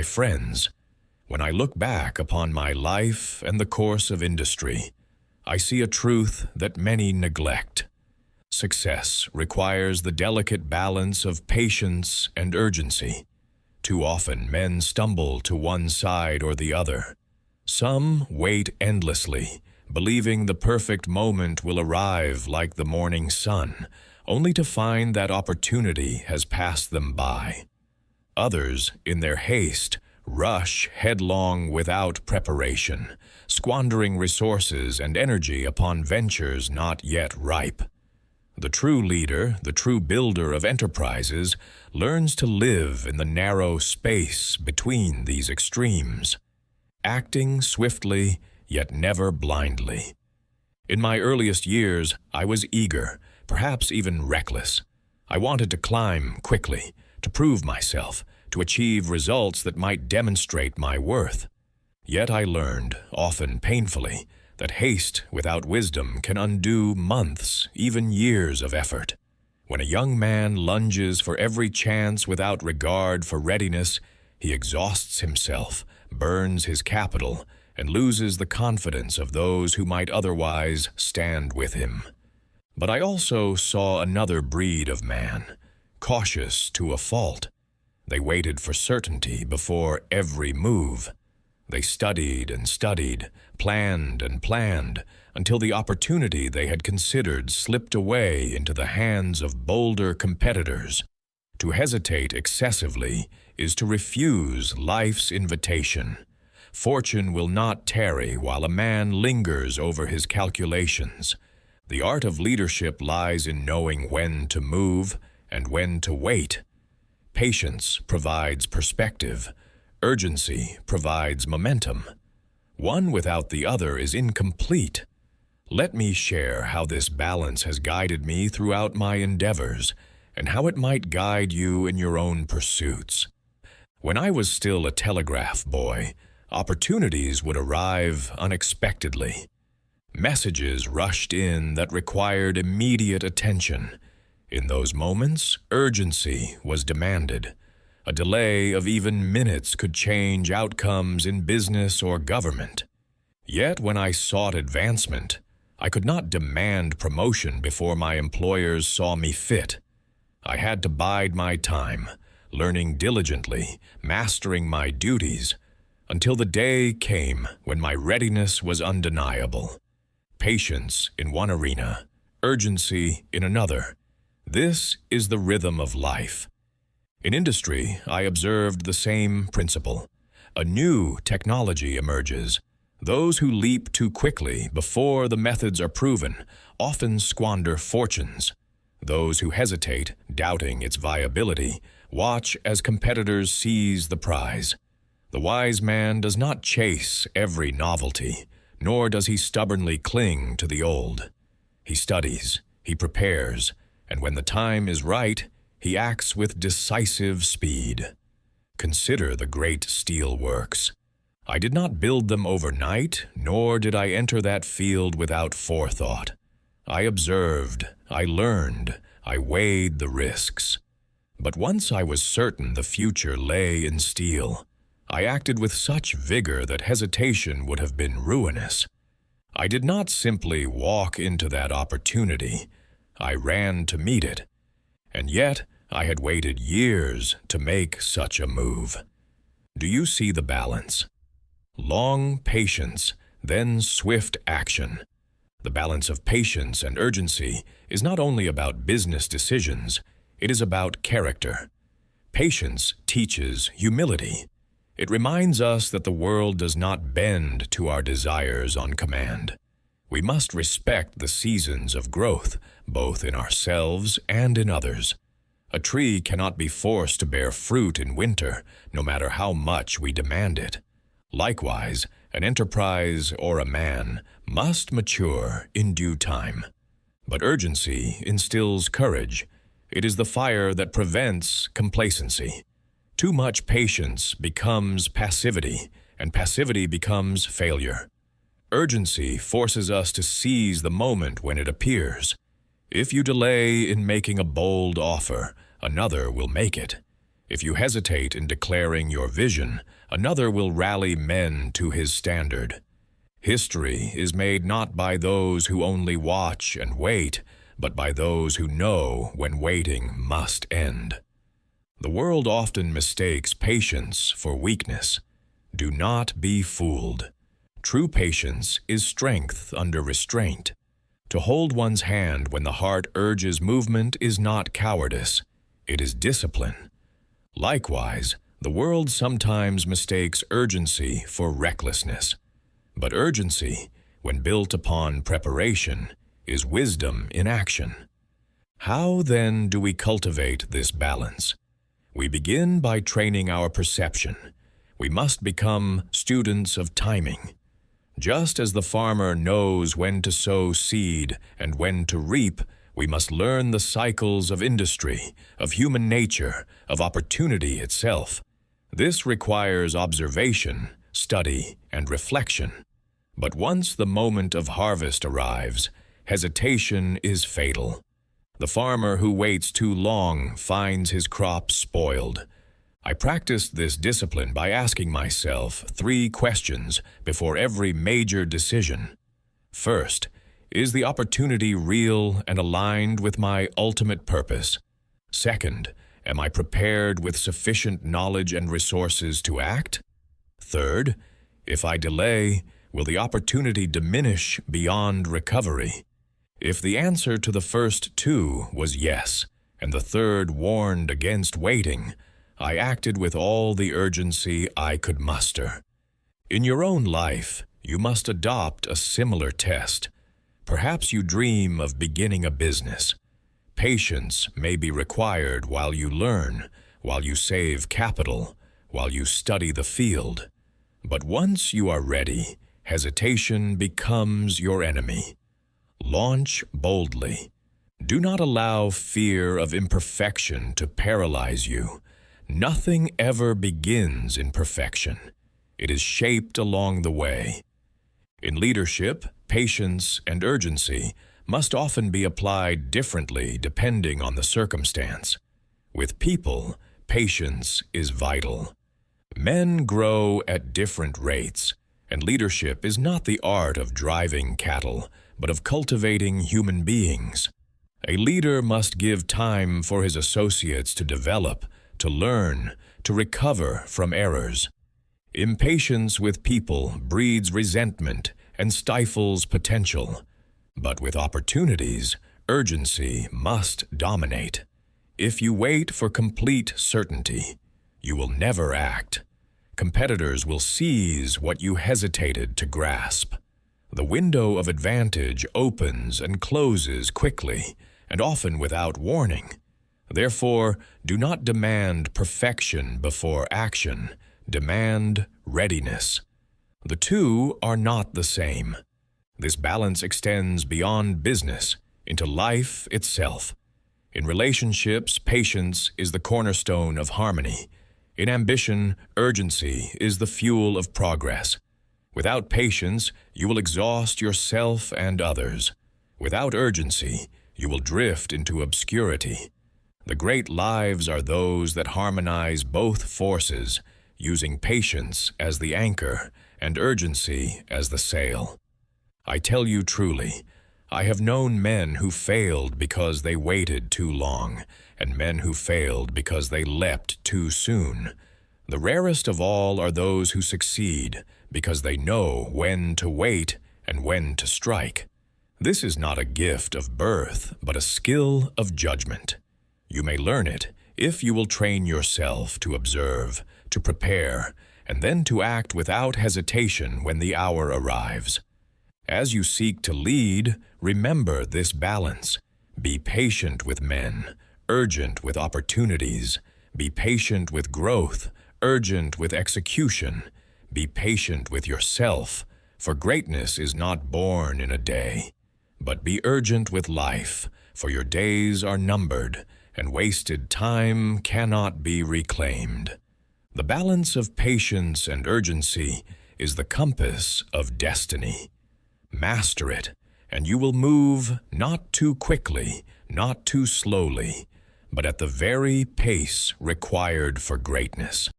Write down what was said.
my friends, when I look back upon my life and the course of industry, I see a truth that many neglect. Success requires the delicate balance of patience and urgency. Too often men stumble to one side or the other. Some wait endlessly, believing the perfect moment will arrive like the morning sun, only to find that opportunity has passed them by. Others, in their haste, rush headlong without preparation, squandering resources and energy upon ventures not yet ripe. The true leader, the true builder of enterprises, learns to live in the narrow space between these extremes, acting swiftly, yet never blindly. In my earliest years, I was eager, perhaps even reckless. I wanted to climb quickly, to prove myself, to achieve results that might demonstrate my worth. Yet I learned, often painfully, that haste without wisdom can undo months, even years of effort. When a young man lunges for every chance without regard for readiness, he exhausts himself, burns his capital, and loses the confidence of those who might otherwise stand with him. But I also saw another breed of man, cautious to a fault. They waited for certainty before every move. They studied and studied, planned and planned, until the opportunity they had considered slipped away into the hands of bolder competitors. To hesitate excessively is to refuse life's invitation. Fortune will not tarry while a man lingers over his calculations. The art of leadership lies in knowing when to move and when to wait. Patience provides perspective. Urgency provides momentum. One without the other is incomplete. Let me share how this balance has guided me throughout my endeavors, and how it might guide you in your own pursuits. When I was still a telegraph boy, opportunities would arrive unexpectedly. Messages rushed in that required immediate attention. In those moments, urgency was demanded. A delay of even minutes could change outcomes in business or government. Yet when I sought advancement, I could not demand promotion before my employers saw me fit. I had to bide my time, learning diligently, mastering my duties, until the day came when my readiness was undeniable. Patience in one arena, urgency in another. This is the rhythm of life. In industry, I observed the same principle. A new technology emerges. Those who leap too quickly before the methods are proven often squander fortunes. Those who hesitate, doubting its viability, watch as competitors seize the prize. The wise man does not chase every novelty, nor does he stubbornly cling to the old. He studies, he prepares, and when the time is right, he acts with decisive speed. Consider the great steel works. I did not build them overnight, nor did I enter that field without forethought. I observed, I learned, I weighed the risks. But once I was certain the future lay in steel, I acted with such vigor that hesitation would have been ruinous. I did not simply walk into that opportunity. I ran to meet it. And yet, I had waited years to make such a move. Do you see the balance? Long patience, then swift action. The balance of patience and urgency is not only about business decisions, it is about character. Patience teaches humility. It reminds us that the world does not bend to our desires on command. We must respect the seasons of growth, both in ourselves and in others. A tree cannot be forced to bear fruit in winter, no matter how much we demand it. Likewise, an enterprise or a man must mature in due time. But urgency instills courage. It is the fire that prevents complacency. Too much patience becomes passivity, and passivity becomes failure. Urgency forces us to seize the moment when it appears. If you delay in making a bold offer, another will make it. If you hesitate in declaring your vision, another will rally men to his standard. History is made not by those who only watch and wait, but by those who know when waiting must end. The world often mistakes patience for weakness. Do not be fooled. True patience is strength under restraint. To hold one's hand when the heart urges movement is not cowardice, it is discipline. Likewise, the world sometimes mistakes urgency for recklessness. But urgency, when built upon preparation, is wisdom in action. How then do we cultivate this balance? We begin by training our perception. We must become students of timing. Just as the farmer knows when to sow seed and when to reap, we must learn the cycles of industry, of human nature, of opportunity itself. This requires observation, study, and reflection. But once the moment of harvest arrives, hesitation is fatal. The farmer who waits too long finds his crop spoiled. I practiced this discipline by asking myself 3 questions before every major decision. First, is the opportunity real and aligned with my ultimate purpose? Second, am I prepared with sufficient knowledge and resources to act? Third, if I delay, will the opportunity diminish beyond recovery? If the answer to the first 2 was yes, and the third warned against waiting, I acted with all the urgency I could muster. In your own life, you must adopt a similar test. Perhaps you dream of beginning a business. Patience may be required while you learn, while you save capital, while you study the field. But once you are ready, hesitation becomes your enemy. Launch boldly. Do not allow fear of imperfection to paralyze you. Nothing ever begins in perfection. It is shaped along the way. In leadership, patience and urgency must often be applied differently depending on the circumstance. With people, patience is vital. Men grow at different rates, and leadership is not the art of driving cattle, but of cultivating human beings. A leader must give time for his associates to develop, to learn, to recover from errors. Impatience with people breeds resentment and stifles potential. But with opportunities, urgency must dominate. If you wait for complete certainty, you will never act. Competitors will seize what you hesitated to grasp. The window of advantage opens and closes quickly, and often without warning. Therefore, do not demand perfection before action. Demand readiness. The two are not the same. This balance extends beyond business into life itself. In relationships, patience is the cornerstone of harmony. In ambition, urgency is the fuel of progress. Without patience, you will exhaust yourself and others. Without urgency, you will drift into obscurity. The great lives are those that harmonize both forces, using patience as the anchor and urgency as the sail. I tell you truly, I have known men who failed because they waited too long, and men who failed because they leapt too soon. The rarest of all are those who succeed because they know when to wait and when to strike. This is not a gift of birth, but a skill of judgment. You may learn it if you will train yourself to observe, to prepare, and then to act without hesitation when the hour arrives. As you seek to lead, remember this balance. Be patient with men, urgent with opportunities. Be patient with growth, urgent with execution. Be patient with yourself, for greatness is not born in a day. But be urgent with life, for your days are numbered, and wasted time cannot be reclaimed. The balance of patience and urgency is the compass of destiny. Master it, and you will move not too quickly, not too slowly, but at the very pace required for greatness.